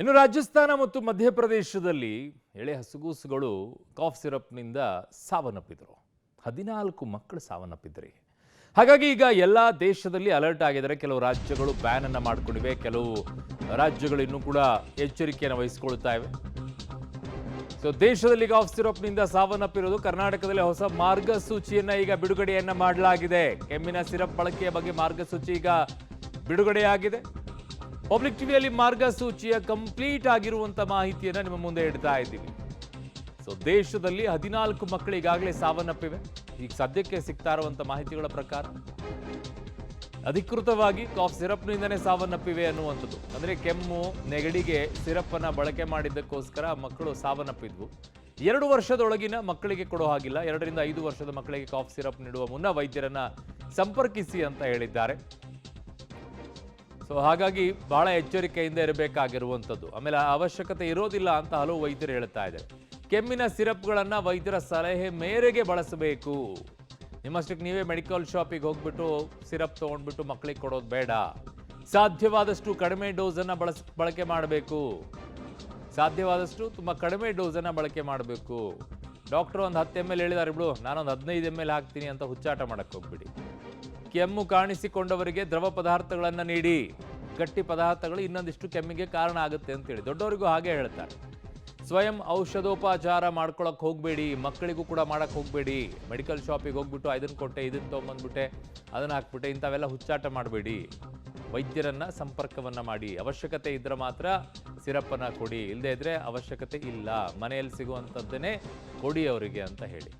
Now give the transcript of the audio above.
ಇನ್ನು ರಾಜಸ್ಥಾನ ಮತ್ತು ಮಧ್ಯಪ್ರದೇಶದಲ್ಲಿ ಎಳೆ ಹಸುಗೂಸುಗಳು ಕಾಫ್ ಸಿರಪ್ನಿಂದ ಸಾವನ್ನಪ್ಪಿದರು. 14 ಮಕ್ಕಳು ಸಾವನ್ನಪ್ಪಿದ್ರಿ. ಹಾಗಾಗಿ ಈಗ ಎಲ್ಲ ದೇಶದಲ್ಲಿ ಅಲರ್ಟ್ ಆಗಿದ್ದಾರೆ. ಕೆಲವು ರಾಜ್ಯಗಳು ಬ್ಯಾನ್ ಅನ್ನು ಮಾಡಿಕೊಂಡಿವೆ, ಕೆಲವು ರಾಜ್ಯಗಳು ಇನ್ನೂ ಕೂಡ ಎಚ್ಚರಿಕೆಯನ್ನು ವಹಿಸಿಕೊಳ್ತಾ ಇವೆ. ಸೊ ದೇಶದಲ್ಲಿ ಕಾಫ್ ಸಿರಪ್ನಿಂದ ಸಾವನ್ನಪ್ಪಿರೋದು. ಕರ್ನಾಟಕದಲ್ಲಿ ಹೊಸ ಮಾರ್ಗಸೂಚಿಯನ್ನ ಈಗ ಬಿಡುಗಡೆಯನ್ನ ಮಾಡಲಾಗಿದೆ. ಕೆಮ್ಮಿನ ಸಿರಪ್ ಬಳಕೆಯ ಬಗ್ಗೆ ಮಾರ್ಗಸೂಚಿ ಈಗ ಬಿಡುಗಡೆಯಾಗಿದೆ. ಪಬ್ಲಿಕ್ ಟಿವಿಯಲ್ಲಿ ಮಾರ್ಗಸೂಚಿಯ ಕಂಪ್ಲೀಟ್ ಆಗಿರುವಂತ ಮಾಹಿತಿಯನ್ನು ನಿಮ್ಮ ಮುಂದೆ ಇಡ್ತಾ ಇದ್ದೀವಿ. ಸೊ ದೇಶದಲ್ಲಿ 14 ಮಕ್ಕಳು ಈಗಾಗಲೇ ಸಾವನ್ನಪ್ಪಿವೆ. ಈಗ ಸದ್ಯಕ್ಕೆ ಸಿಗ್ತಾ ಇರುವಂತ ಮಾಹಿತಿಗಳ ಪ್ರಕಾರ ಅಧಿಕೃತವಾಗಿ ಕಾಫ್ ಸಿರಪ್ನಿಂದನೇ ಸಾವನ್ನಪ್ಪಿವೆ ಅನ್ನುವಂಥದ್ದು. ಅಂದ್ರೆ ಕೆಮ್ಮು ನೆಗಡಿಗೆ ಸಿರಪ್ ಅನ್ನ ಬಳಕೆ ಮಾಡಿದ್ದಕ್ಕೋಸ್ಕರ ಮಕ್ಕಳು ಸಾವನ್ನಪ್ಪಿದ್ವು. 2 ವರ್ಷದೊಳಗಿನ ಮಕ್ಕಳಿಗೆ ಕೊಡೋ ಹಾಗಿಲ್ಲ. 2 ರಿಂದ 5 ವರ್ಷದ ಮಕ್ಕಳಿಗೆ ಕಾಫ್ ಸಿರಪ್ ನೀಡುವ ಮುನ್ನ ವೈದ್ಯರನ್ನ ಸಂಪರ್ಕಿಸಿ ಅಂತ ಹೇಳಿದ್ದಾರೆ. ಸೊ ಹಾಗಾಗಿ ಬಹಳ ಎಚ್ಚರಿಕೆಯಿಂದ ಇರಬೇಕಾಗಿರುವಂಥದ್ದು. ಆಮೇಲೆ ಅವಶ್ಯಕತೆ ಇರೋದಿಲ್ಲ ಅಂತ ಹಲವು ವೈದ್ಯರು ಹೇಳ್ತಾ ಇದ್ದಾರೆ. ಕೆಮ್ಮಿನ ಸಿರಪ್ಗಳನ್ನು ವೈದ್ಯರ ಸಲಹೆ ಮೇರೆಗೆ ಬಳಸಬೇಕು. ನಿಮ್ಮಷ್ಟಕ್ಕೆ ನೀವೇ ಮೆಡಿಕಲ್ ಶಾಪಿಗೆ ಹೋಗ್ಬಿಟ್ಟು ಸಿರಪ್ ತೊಗೊಂಡ್ಬಿಟ್ಟು ಮಕ್ಕಳಿಗೆ ಕೊಡೋದು ಬೇಡ. ಸಾಧ್ಯವಾದಷ್ಟು ಕಡಿಮೆ ಡೋಸನ್ನು ಬಳಕೆ ಮಾಡಬೇಕು. ಸಾಧ್ಯವಾದಷ್ಟು ತುಂಬ ಕಡಿಮೆ ಡೋಸನ್ನು ಬಳಕೆ ಮಾಡಬೇಕು. ಡಾಕ್ಟರ್ ಒಂದು 10 ml ಹೇಳಿದಾರೆ ಬಿಡು, ನಾನೊಂದು 15 ml ಹಾಕ್ತೀನಿ ಅಂತ ಹುಚ್ಚಾಟ ಮಾಡಕ್ಕೆ ಹೋಗ್ಬಿಡಿ. ಕೆಮ್ಮು ಕಾಣಿಸಿಕೊಂಡವರಿಗೆ ದ್ರವ ಪದಾರ್ಥಗಳನ್ನು ನೀಡಿ. ಗಟ್ಟಿ ಪದಾರ್ಥಗಳು ಇನ್ನೊಂದಿಷ್ಟು ಕೆಮ್ಮಿಗೆ ಕಾರಣ ಆಗುತ್ತೆ ಅಂತೇಳಿ ದೊಡ್ಡವರಿಗೂ ಹಾಗೆ ಹೇಳ್ತಾರೆ. ಸ್ವಯಂ ಔಷಧೋಪಚಾರ ಮಾಡ್ಕೊಳಕ್ ಹೋಗಬೇಡಿ. ಮಕ್ಕಳಿಗೂ ಕೂಡ ಮಾಡಕ್ಕೆ ಹೋಗಬೇಡಿ. ಮೆಡಿಕಲ್ ಶಾಪಿಗೆ ಹೋಗ್ಬಿಟ್ಟು ಇದನ್ನು ಕೊಟ್ಟೆ, ಇದನ್ನು ತೊಗೊಂಬಂದ್ಬಿಟ್ಟೆ, ಅದನ್ನು ಹಾಕ್ಬಿಟ್ಟೆ, ಇಂಥವೆಲ್ಲ ಹುಚ್ಚಾಟ ಮಾಡಬೇಡಿ. ವೈದ್ಯರನ್ನ ಸಂಪರ್ಕವನ್ನ ಮಾಡಿ. ಅವಶ್ಯಕತೆ ಇದ್ರೆ ಮಾತ್ರ ಸಿರಪ್ಪನ್ನು ಕೊಡಿ, ಇಲ್ಲದೇ ಇದ್ರೆ ಅವಶ್ಯಕತೆ ಇಲ್ಲ. ಮನೆಯಲ್ಲಿ ಸಿಗುವಂಥದ್ದನ್ನೇ ಕೊಡಿ ಅವರಿಗೆ ಅಂತ ಹೇಳಿ.